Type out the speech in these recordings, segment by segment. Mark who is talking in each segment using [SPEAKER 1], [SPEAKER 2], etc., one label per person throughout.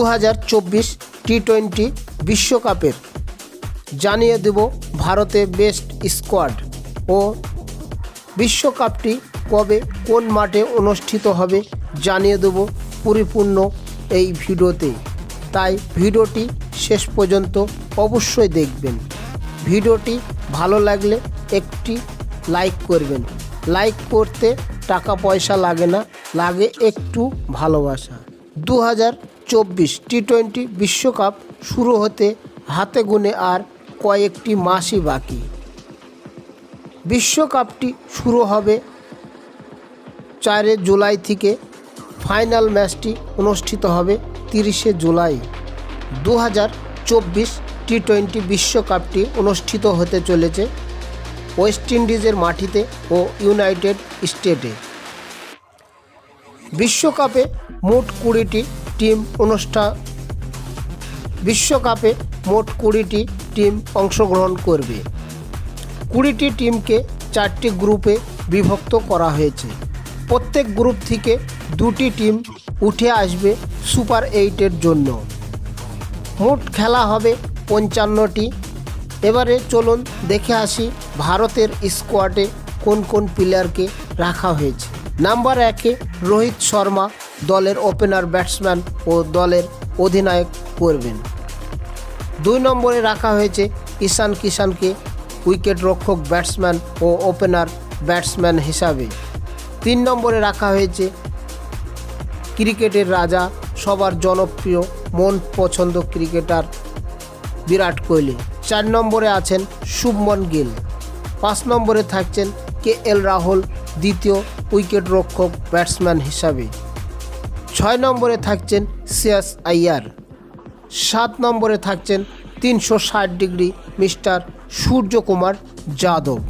[SPEAKER 1] 2024 T20 বিশ্বকাপের জানিয়ে দেব ভারতের বেস্ট স্কোয়াড ও বিশ্বকাপটি কবে কোন মাঠে অনুষ্ঠিত হবে জানিয়ে দেব পরিপূর্ণ এই ভিডিওতে। তাই ভিডিওটি শেষ পর্যন্ত অবশ্যই দেখবেন। ভিডিওটি ভালো লাগলে একটি লাইক করবেন। লাইক করতে টাকা পয়সা লাগে না, লাগে একটু ভালোবাসা। 2024 টি20 বিশ্বকাপ শুরু হতে হাতে গুনে আর কয়েকটি মাসই বাকি। বিশ্বকাপটি শুরু হবে 4 জুলাই থেকে। ফাইনাল ম্যাচটি অনুষ্ঠিত হবে 30 জুলাই। 2024 টি20 বিশ্বকাপটি অনুষ্ঠিত হতে চলেছে ওয়েস্ট ইন্ডিজের মাটিতে ও ইউনাইটেড স্টেটে। বিশ্বকাপে মোট 20টি টিম অংশগ্রহণ করবে। 20টি টিমকে 4টি গ্রুপে বিভক্ত করা হয়েছে। প্রত্যেক গ্রুপ থেকে 2টি টিম উঠে আসবে সুপার 8-এর জন্য। মোট খেলা হবে 55টি। এবারে চলুন দেখে আসি ভারতের স্কোয়াডে কোন কোন প্লেয়ারকে রাখা হয়েছে। নাম্বার 1-এ রোহিত শর্মা দলের ওপেনার ব্যাটসম্যান ও দলের অধিনায়ক করবেন। 2 নম্বরে রাখা হয়েছে ঈশান কিষানকে উইকেট রক্ষক ব্যাটসম্যান ও ওপেনার ব্যাটসম্যান হিসাবে। 3 নম্বরে রাখা হয়েছে ক্রিকেটের রাজা, সবার জনপ্রিয় মন পছন্দ ক্রিকেটার বিরাট কোহলি। 4 নম্বরে আছেন শুভমন গিল। 5 নম্বরে থাকছেন KL রাহুল দ্বিতীয় উইকেট রক্ষক ব্যাটসম্যান হিসাবে। 6 নম্বরে থাকছেন শ্রেয়াস আইয়ার। 7 নম্বরে থাকছেন 360 ডিগ্রি মিস্টার সূর্যকুমার যাদব।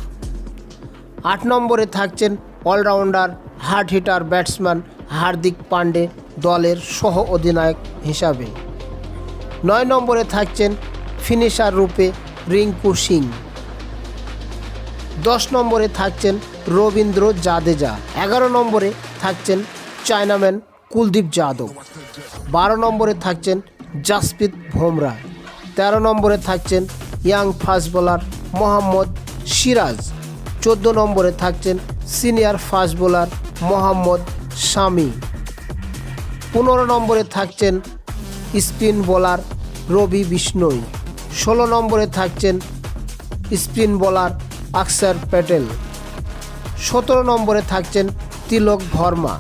[SPEAKER 1] 8 নম্বরে থাকছেন all-rounder hard hitter batsman Hardik Pandya দলের সহ অধিনায়ক হিসাবে। 9 নম্বরে থাকছেন ফিনিশার রূপে রিঙ্কু সিং। 10 নম্বরে থাকছেন রবীন্দ্র জাদেজা। 11 নম্বরে থাকছেন চায়নাম্যান কুলদীপ যাদব। 12 নম্বরে থাকছেন জাসপ্রীত বুমরাহ। 13 নম্বরে থাকছেন young fast bowler Mohammad Siraj. 14 নম্বরে থাকছেন সিনিয়র ফাস্ট বোলার মোহাম্মদ শামি। 15 নম্বরে থাকছেন স্পিন বোলার রবি বিষ্ণই। 16 নম্বরে থাকছেন স্পিন বোলার অক্ষর প্যাটেল। 17 নম্বরে থাকছেন তিলক ভার্মা।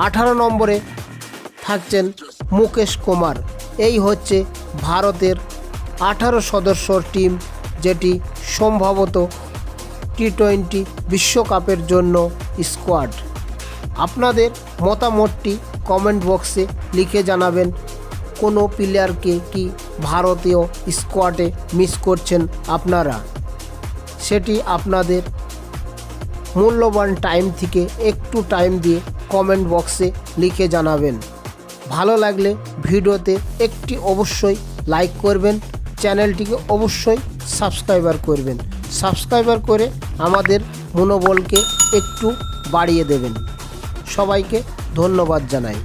[SPEAKER 1] 18 নম্বরে থাকছেন মুকেশ কুমার। এই হচ্ছে ভারতের 18 সদস্যর টিম, যেটি সম্ভবত টি20 বিশ্বকাপের জন্য স্কোয়াড। আপনাদের মতামতটি কমেন্ট বক্সে লিখে জানাবেন। কোনো প্লেয়ারকে কি ভারতীয় স্কোয়াডে মিস করছেন আপনারা, সেটি আপনাদের মূল্যবান টাইম থেকে একটু টাইম দিয়ে কমেন্ট বক্সে লিখে জানাবেন। ভালো লাগলে ভিডিওতে একটি অবশ্যই লাইক করবেন, চ্যানেলটিকে অবশ্যই সাবস্ক্রাইবার করবেন। সাবস্ক্রাইবার করে আমাদের মনোবলকে একটু বাড়িয়ে দেবেন। সবাইকে ধন্যবাদ জানাই।